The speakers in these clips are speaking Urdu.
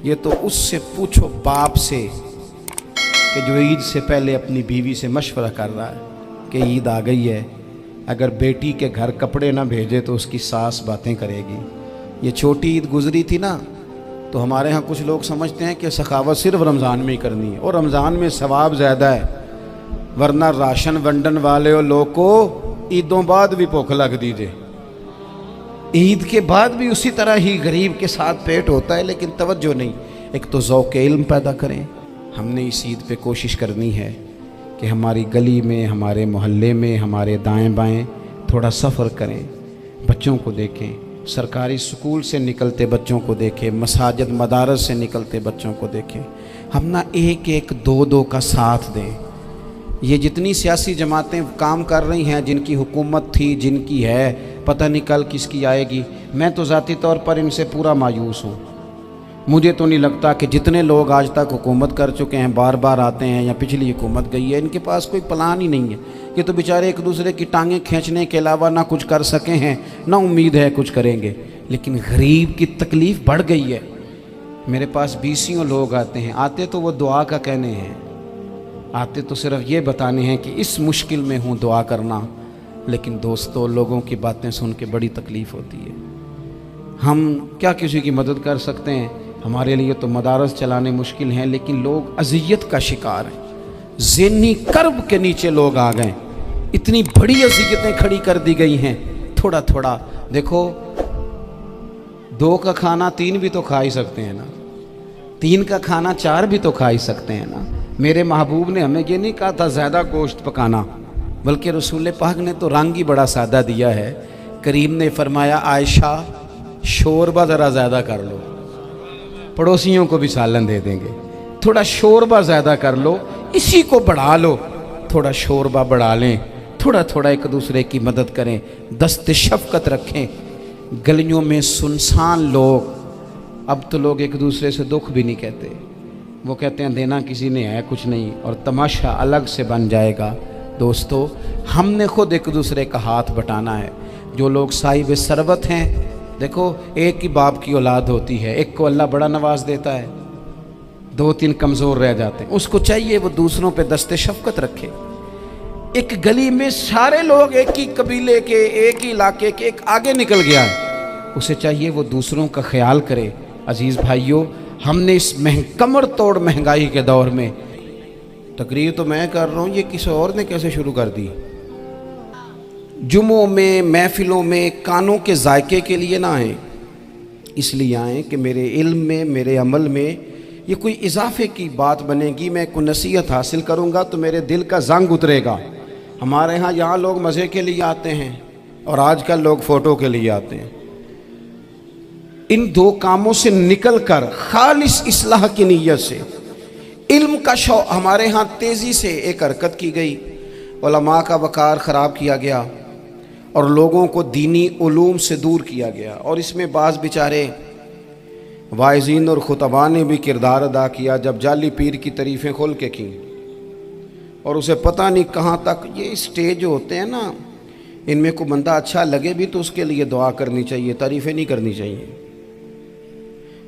یہ تو اس سے پوچھو باپ سے کہ جو عید سے پہلے اپنی بیوی سے مشورہ کر رہا ہے کہ عید آ گئی ہے، اگر بیٹی کے گھر کپڑے نہ بھیجے تو اس کی ساس باتیں کرے گی۔ یہ چھوٹی عید گزری تھی نا، تو ہمارے ہاں کچھ لوگ سمجھتے ہیں کہ سخاوت صرف رمضان میں ہی کرنی ہے، اور رمضان میں ثواب زیادہ ہے، ورنہ راشن ونڈن والے لوگ کو عیدوں بعد بھی بھوک لگ دیجئے، عید کے بعد بھی اسی طرح ہی غریب کے ساتھ پیٹ ہوتا ہے، لیکن توجہ نہیں۔ ایک تو ذوق علم پیدا کریں۔ ہم نے اس عید پہ کوشش کرنی ہے کہ ہماری گلی میں، ہمارے محلے میں، ہمارے دائیں بائیں تھوڑا سفر کریں، بچوں کو دیکھیں، سرکاری سکول سے نکلتے بچوں کو دیکھیں، مساجد مدارس سے نکلتے بچوں کو دیکھیں۔ ہم نہ ایک ایک دو دو کا ساتھ دیں۔ یہ جتنی سیاسی جماعتیں کام کر رہی ہیں، جن کی حکومت تھی، جن کی ہے، پتہ نہیں کل کس کی آئے گی، میں تو ذاتی طور پر ان سے پورا مایوس ہوں۔ مجھے تو نہیں لگتا کہ جتنے لوگ آج تک حکومت کر چکے ہیں، بار بار آتے ہیں یا پچھلی حکومت گئی ہے، ان کے پاس کوئی پلان ہی نہیں ہے۔ یہ تو بیچارے ایک دوسرے کی ٹانگیں کھینچنے کے علاوہ نہ کچھ کر سکے ہیں، نہ امید ہے کچھ کریں گے۔ لیکن غریب کی تکلیف بڑھ گئی ہے۔ میرے پاس بیسیوں لوگ آتے ہیں، آتے تو وہ دعا کا کہنے ہیں، آتے تو صرف یہ بتانے ہیں کہ اس مشکل میں ہوں، دعا کرنا۔ لیکن دوستو، لوگوں کی باتیں سن کے بڑی تکلیف ہوتی ہے۔ ہم کیا کسی کی مدد کر سکتے ہیں؟ ہمارے لیے تو مدارس چلانے مشکل ہیں، لیکن لوگ اذیت کا شکار ہیں، ذہنی کرب کے نیچے لوگ آ گئے، اتنی بڑی اذیتیں کھڑی کر دی گئی ہیں۔ تھوڑا تھوڑا دیکھو، 2 کا کھانا 3 بھی تو کھا ہی سکتے ہیں نا، 3 کا کھانا 4 بھی تو کھا ہی سکتے ہیں نا۔ میرے محبوب نے ہمیں یہ نہیں کہا تھا زیادہ گوشت پکانا، بلکہ رسول پاک نے تو رنگ ہی بڑا سادہ دیا ہے۔ کریم نے فرمایا، عائشہ شوربہ ذرا زیادہ کر لو، پڑوسیوں کو بھی سالن دے دیں گے، تھوڑا شوربہ زیادہ کر لو، اسی کو بڑھا لو، تھوڑا شوربہ بڑھا لیں، تھوڑا تھوڑا ایک دوسرے کی مدد کریں، دست شفقت رکھیں۔ گلیوں میں سنسان لوگ، اب تو لوگ ایک دوسرے سے دکھ بھی نہیں کہتے، وہ کہتے ہیں دینا کسی نے ہے کچھ نہیں، اور تماشا الگ سے بن جائے گا۔ دوستو، ہم نے خود ایک دوسرے کا ہاتھ بٹانا ہے۔ جو لوگ صاحب ثروت ہیں، دیکھو ایک ہی باپ کی اولاد ہوتی ہے، ایک کو اللہ بڑا نواز دیتا ہے، 2-3 کمزور رہ جاتے ہیں، اس کو چاہیے وہ دوسروں پہ دست شفقت رکھے۔ ایک گلی میں سارے لوگ ایک ہی قبیلے کے، ایک ہی علاقے کے، ایک آگے نکل گیا ہے، اسے چاہیے وہ دوسروں کا خیال کرے۔ عزیز بھائیوں، ہم نے اس کمر توڑ مہنگائی کے دور میں، تقریر تو میں کر رہا ہوں، یہ کسی اور نے کیسے شروع کر دی؟ جمعوں میں، محفلوں میں کانوں کے ذائقے کے لیے نہ آئیں، اس لیے آئیں کہ میرے علم میں، میرے عمل میں یہ کوئی اضافے کی بات بنے گی، میں کوئی نصیحت حاصل کروں گا تو میرے دل کا زنگ اترے گا۔ ہمارے ہاں یہاں لوگ مزے کے لیے آتے ہیں، اور آج کل لوگ فوٹو کے لیے آتے ہیں۔ ان 2 کاموں سے نکل کر خالص اصلاح کی نیت سے، علم کا شوق، ہمارے ہاں تیزی سے ایک حرکت کی گئی، علماء کا وقار خراب کیا گیا اور لوگوں کو دینی علوم سے دور کیا گیا، اور اس میں بعض بیچارے واعظین اور خطباء نے بھی کردار ادا کیا، جب جعلی پیر کی تعریفیں کھول کے کیں، اور اسے پتہ نہیں کہاں تک۔ یہ اسٹیج جو ہوتے ہیں نا، ان میں کوئی بندہ اچھا لگے بھی تو اس کے لیے دعا کرنی چاہیے، تعریفیں نہیں کرنی چاہیے۔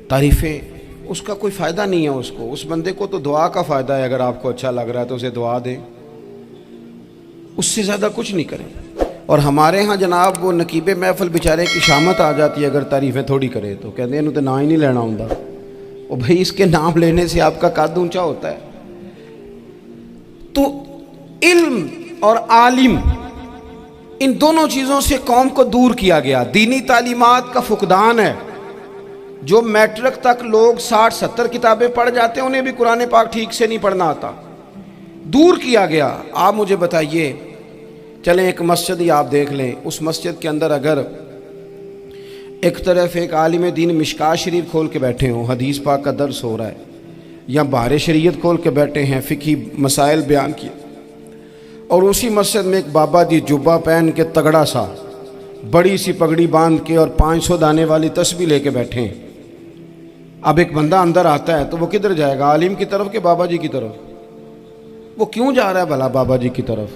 تعریفیں اس کا کوئی فائدہ نہیں ہے، اس بندے کو تو دعا کا فائدہ ہے۔ اگر آپ کو اچھا لگ رہا ہے تو اسے دعا دیں، اس سے زیادہ کچھ نہیں کریں۔ اور ہمارے ہاں جناب وہ نقیب محفل بیچارے کی شامت آ جاتی ہے اگر تعریفیں تھوڑی کرے تو، کہتے ہیں انہوں تو نام ہی نہیں لینا ہوں۔ اور بھائی اس کے نام لینے سے آپ کا قد اونچا ہوتا ہے۔ تو علم اور عالم، ان دونوں چیزوں سے قوم کو دور کیا گیا۔ دینی تعلیمات کا فقدان ہے۔ جو میٹرک تک لوگ 60-70 کتابیں پڑھ جاتے ہیں، انہیں بھی قرآن پاک ٹھیک سے نہیں پڑھنا آتا، دور کیا گیا۔ آپ مجھے بتائیے، چلیں ایک مسجد ہی آپ دیکھ لیں، اس مسجد کے اندر اگر ایک طرف ایک عالم دین مشکات شریف کھول کے بیٹھے ہوں، حدیث پاک کا درس ہو رہا ہے، یا بہار شریعت کھول کے بیٹھے ہیں، فقہی مسائل بیان کیے، اور اسی مسجد میں ایک بابا جی جبہ پہن کے تگڑا سا بڑی سی پگڑی باندھ کے اور 500 دانے والی تسبیح لے کے بیٹھے ہیں، اب ایک بندہ اندر آتا ہے تو وہ کدھر جائے گا؟ عالم کی طرف کہ بابا جی کی طرف؟ وہ کیوں جا رہا ہے بھلا بابا جی کی طرف؟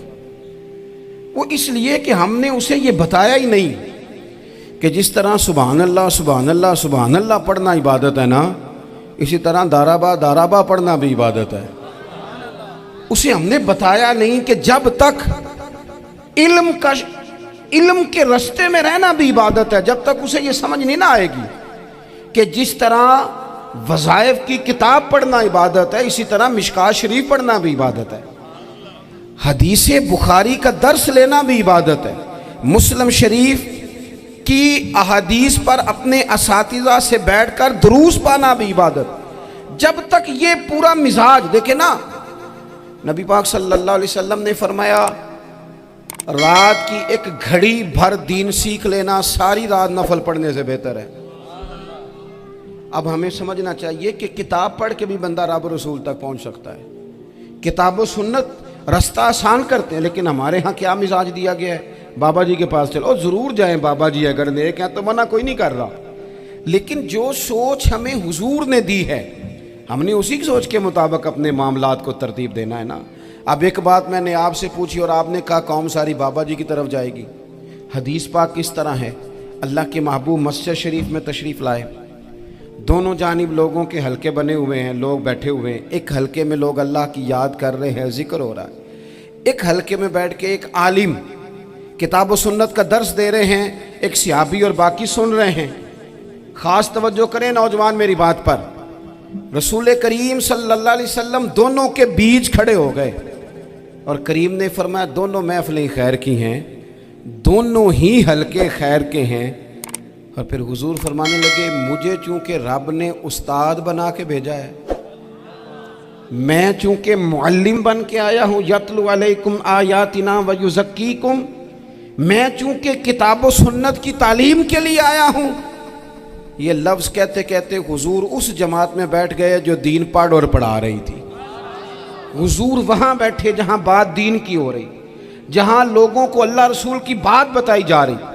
وہ اس لیے کہ ہم نے اسے یہ بتایا ہی نہیں کہ جس طرح سبحان اللہ سبحان اللہ سبحان اللہ پڑھنا عبادت ہے نا، اسی طرح دارابا پڑھنا بھی عبادت ہے. اسے ہم نے بتایا نہیں کہ جب تک علم کے رستے میں رہنا بھی عبادت ہے. جب تک اسے یہ سمجھ نہیں نہ آئے گی کہ جس طرح وظائف کی کتاب پڑھنا عبادت ہے، اسی طرح مشکوٰۃ شریف پڑھنا بھی عبادت ہے، حدیث بخاری کا درس لینا بھی عبادت ہے، مسلم شریف کی احادیث پر اپنے اساتذہ سے بیٹھ کر دروس پانا بھی عبادت. جب تک یہ پورا مزاج دیکھیں نا، نبی پاک صلی اللہ علیہ وسلم نے فرمایا رات کی ایک گھڑی بھر دین سیکھ لینا ساری رات نفل پڑھنے سے بہتر ہے. اب ہمیں سمجھنا چاہیے کہ کتاب پڑھ کے بھی بندہ رب رسول تک پہنچ سکتا ہے. کتاب و سنت رستہ آسان کرتے ہیں، لیکن ہمارے ہاں کیا مزاج دیا گیا ہے؟ بابا جی کے پاس چلو، ضرور جائیں بابا جی اگر نیک ہیں تو منع کوئی نہیں کر رہا، لیکن جو سوچ ہمیں حضور نے دی ہے ہم نے اسی سوچ کے مطابق اپنے معاملات کو ترتیب دینا ہے نا. اب ایک بات میں نے آپ سے پوچھی اور آپ نے کہا قوم ساری بابا جی کی طرف جائے گی. حدیث پاک کس طرح ہے؟ اللہ کے محبوب مسجد شریف میں تشریف لائے، دونوں جانب لوگوں کے حلقے بنے ہوئے ہیں، لوگ بیٹھے ہوئے ہیں. ایک حلقے میں لوگ اللہ کی یاد کر رہے ہیں، ذکر ہو رہا ہے. ایک حلقے میں بیٹھ کے ایک عالم کتاب و سنت کا درس دے رہے ہیں، ایک صحابی اور باقی سن رہے ہیں. خاص توجہ کریں نوجوان میری بات پر. رسول کریم صلی اللہ علیہ وسلم دونوں کے بیچ کھڑے ہو گئے اور کریم نے فرمایا دونوں محفلیں خیر کی ہیں، دونوں ہی حلقے خیر کے ہیں. اور پھر حضور فرمانے لگے مجھے چونکہ رب نے استاد بنا کے بھیجا ہے، میں چونکہ معلم بن کے آیا ہوں، یتلو علیکم آیاتنا ویزکیکم، میں چونکہ کتاب و سنت کی تعلیم کے لیے آیا ہوں. یہ لفظ کہتے کہتے حضور اس جماعت میں بیٹھ گئے جو دین پڑھ اور پڑھا رہی تھی. حضور وہاں بیٹھے جہاں بات دین کی ہو رہی، جہاں لوگوں کو اللہ رسول کی بات بتائی جا رہی.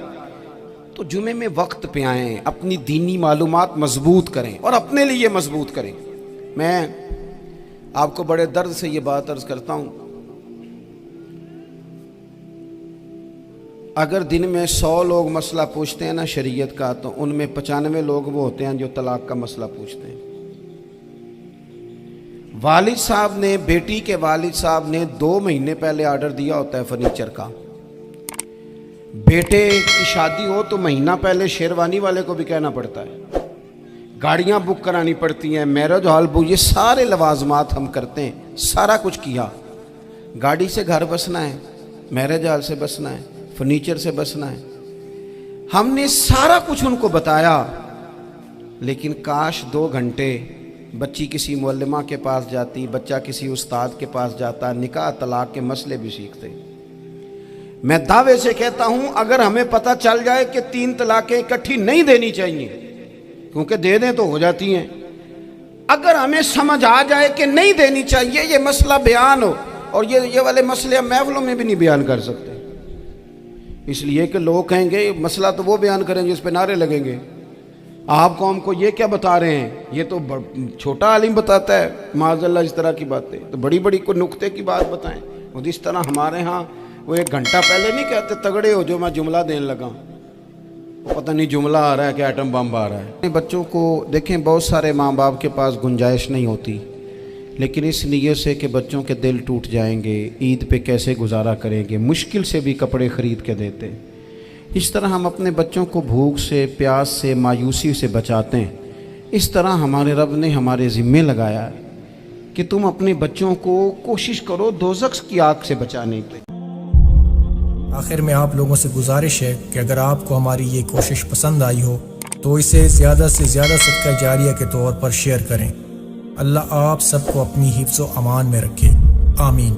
تو جمعے میں وقت پہ آئیں، اپنی دینی معلومات مضبوط کریں اور اپنے لیے مضبوط کریں. میں آپ کو بڑے درد سے یہ بات عرض کرتا ہوں، اگر دن میں 100 لوگ مسئلہ پوچھتے ہیں نا شریعت کا، تو ان میں 95 لوگ وہ ہوتے ہیں جو طلاق کا مسئلہ پوچھتے ہیں. والد صاحب نے، بیٹی کے والد صاحب نے 2 مہینے پہلے آرڈر دیا ہوتا ہے فرنیچر کا. بیٹے کی شادی ہو تو مہینہ پہلے شیروانی والے کو بھی کہنا پڑتا ہے، گاڑیاں بک کرانی پڑتی ہیں، میرج ہال بک، یہ سارے لوازمات ہم کرتے ہیں. سارا کچھ کیا، گاڑی سے گھر بسنا ہے، میرج ہال سے بسنا ہے، فرنیچر سے بسنا ہے. ہم نے سارا کچھ ان کو بتایا، لیکن کاش 2 گھنٹے بچی کسی معلمہ کے پاس جاتی، بچہ کسی استاد کے پاس جاتا، نکاح طلاق کے مسئلے بھی سیکھتے. میں دعوے سے کہتا ہوں اگر ہمیں پتہ چل جائے کہ 3 طلاقیں اکٹھی نہیں دینی چاہیے، کیونکہ دے دیں تو ہو جاتی ہیں، اگر ہمیں سمجھ آ جائے کہ نہیں دینی چاہیے، یہ مسئلہ بیان ہو، اور یہ والے مسئلے ہم محفلوں میں بھی نہیں بیان کر سکتے، اس لیے کہ لوگ کہیں گے مسئلہ تو وہ بیان کریں جس پہ نعرے لگیں گے. آپ قوم کو یہ کیا بتا رہے ہیں؟ یہ تو چھوٹا عالم بتاتا ہے معاذ اللہ اس طرح کی باتیں، تو بڑی بڑی کوئی نقطے کی بات بتائیں. اور اس طرح ہمارے ہاں وہ 1 گھنٹہ پہلے نہیں کہتے تگڑے ہو جو میں جملہ دینے لگا، پتہ نہیں جملہ آ رہا ہے کہ ایٹم بم آ رہا ہے. بچوں کو دیکھیں، بہت سارے ماں باپ کے پاس گنجائش نہیں ہوتی، لیکن اس نیت سے کہ بچوں کے دل ٹوٹ جائیں گے، عید پہ کیسے گزارا کریں گے، مشکل سے بھی کپڑے خرید کے دیتے. اس طرح ہم اپنے بچوں کو بھوک سے، پیاس سے، مایوسی سے بچاتے ہیں. اس طرح ہمارے رب نے ہمارے ذمے لگایا ہے کہ تم اپنے بچوں کو کوشش کرو دوزخ کی آگ سے بچانے کی. آخر میں آپ لوگوں سے گزارش ہے کہ اگر آپ کو ہماری یہ کوشش پسند آئی ہو تو اسے زیادہ سے زیادہ صدقہ جاریہ کے طور پر شیئر کریں. اللہ آپ سب کو اپنی حفظ و امان میں رکھے. آمین.